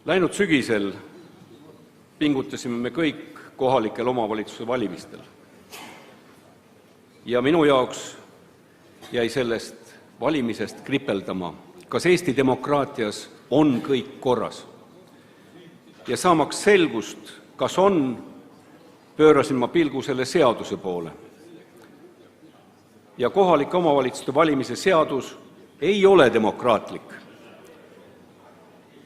Läinud sügisel pingutasime me kõik kohalikel omavalitsuse valimistel. Ja minu jaoks jäi sellest valimisest kripeldama, kas Eesti demokraatias on kõik korras. Ja saamaks selgust, kas on, pöörasin ma pilgu selle seaduse poole. Ja kohalike omavalitsuste valimise seadus ei ole demokraatlik.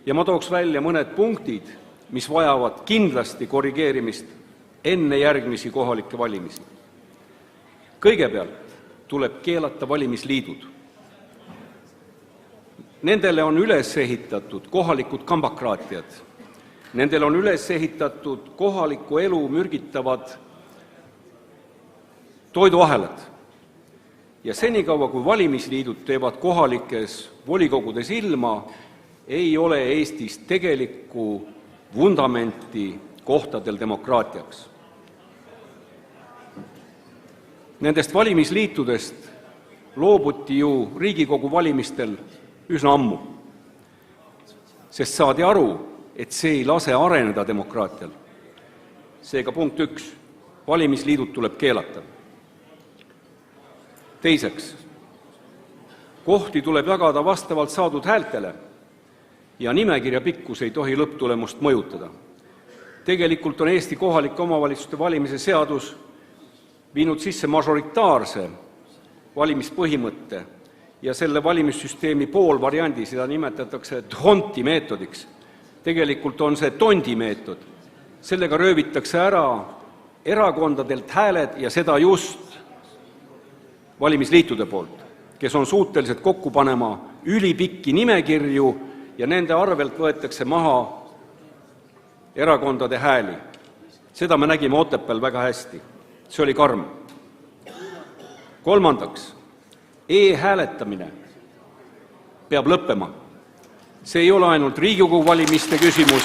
Ja ma tooks välja mõned punktid, mis vajavad kindlasti korrigeerimist enne järgmisi kohalikke valimisi. Kõigepealt tuleb keelata valimisliidud. Nendele on üles ehitatud kohalikud kambakraatiad. Nendele on üles ehitatud kohalikku elu mürgitavad toiduahelad. Ja senikaua, kui valimisliidud teevad kohalikes volikogudes ilma, ei ole Eestis tegelikku vundamenti kohtadel demokraatiaks. Nendest valimisliitudest loobuti ju Riigikogu valimistel üsna ammu, sest saadi aru, et see ei lase areneda demokraatial. Seega punkt 1, valimisliidud tuleb keelata. Teiseks, kohti tuleb jagada vastavalt saadud häältele ja nimekirja pikkus ei tohi lõpptulemust mõjutada. Tegelikult on Eesti kohalike omavalitsuste valimise seadus viinud sisse majoritaarse valimispõhimõtte ja selle valimissüsteemi poolvariandi, seda nimetatakse Dhonti meetodiks. Tegelikult on see Tondi meetod. Sellega röövitakse ära erakondadelt hääled ja seda just valimisliitude poolt, kes on suutelised kokku panema ülipikki nimekirju ja nende arvelt võetakse maha erakondade hääli. Seda me nägime Otepääl väga hästi. See oli karm. Kolmandaks, e-hääletamine peab lõppema. See ei ole ainult Riigikogu valimiste küsimus.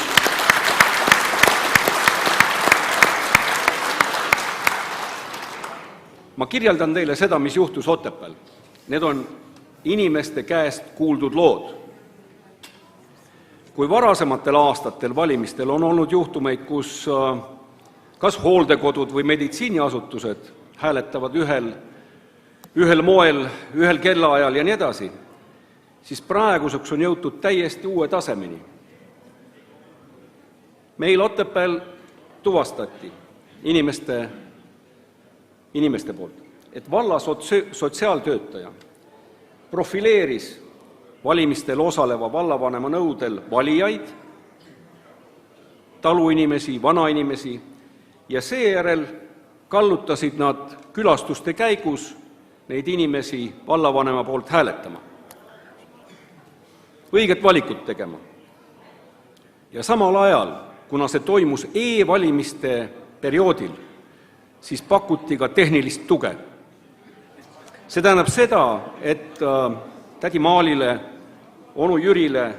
Ma kirjeldan teile seda, mis juhtus Otepääl. Need on inimeste käest kuuldud lood. Kui varasematel aastatel valimistel on olnud juhtumeid, kus kas hooldekodud või meditsiiniasutused hääletavad ühel moel, ühel kellaajal ja nii edasi, siis praeguseks on jõutud täiesti uue tasemeni. Meil Otepääl tuvastati inimeste poolt, et valla sotsiaaltöötaja profileeris valimistel osaleva vallavanema nõudel valijaid, taluinimesi, vanainimesi ja seejärel kallutasid nad külastuste käigus neid inimesi vallavanema poolt hääletama. Õiget valikut tegema. Ja samal ajal, kuna see toimus e-valimiste perioodil, siis pakuti ka tehnilist tuge. See tähendab seda, et tädi Maalile, onu Jürile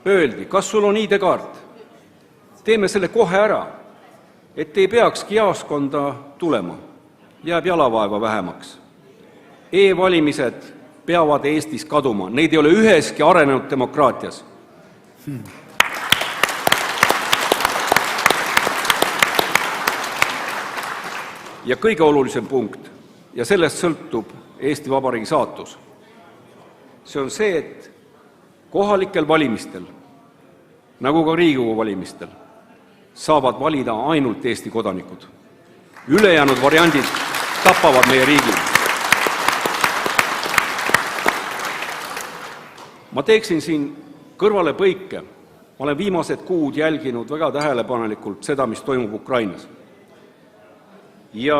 öeldi, kas sul on ID-kaart? Teeme selle kohe ära, et ei peakski jaoskonda tulema. Jääb jalavaeva vähemaks. E-valimised peavad Eestis kaduma. Neid ei ole üheski arenenud demokraatias. Ja kõige olulisem punkt, ja sellest sõltub Eesti Vabariigi saatus. See on see, et kohalikel valimistel, nagu ka Riigikogu valimistel, saavad valida ainult Eesti kodanikud. Ülejäänud variandid tapavad meie riigil. Ma teeksin siin kõrvale põike. Ma olen viimased kuud jälginud väga tähelepanelikult seda, mis toimub Ukrainas. Ja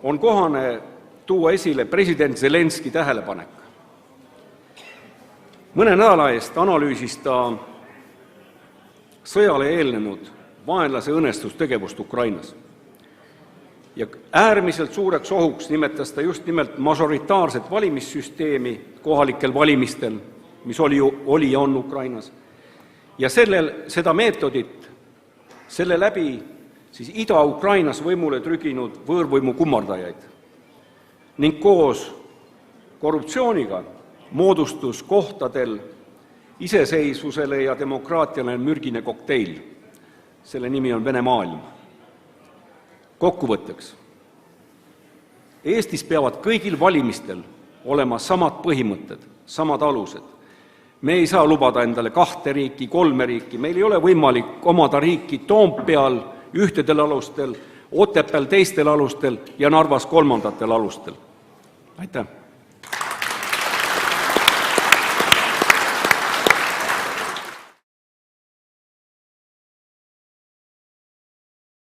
on kohane tuua esile president Zelenski tähelepanek. Mõne nädala eest analüüsis ta sõjale eelnenud vaenlase õnnestustegevust Ukrainas. Ja äärmiselt suureks ohuks nimetas ta just nimelt majoritaarset valimissüsteemi kohalikel valimistel, mis oli ja on Ukrainas. Ja seda meetodit, selle läbi siis Ida-Ukrainas võimule trüginud võõrvõimu kummardajaid. Ning koos korruptsiooniga moodustus kohtadel iseseisvusele ja demokraatiale mürgine kokteil. Selle nimi on Vene maailm. Kokkuvõtteks. Eestis peavad kõigil valimistel olema samad põhimõtted, samad alused. Me ei saa lubada endale 2 riiki, 3 riiki, meil ei ole võimalik omada riiki Toompeal ühtedel alustel, Otepääl teistel alustel ja Narvas 3. alustel. Aitäh!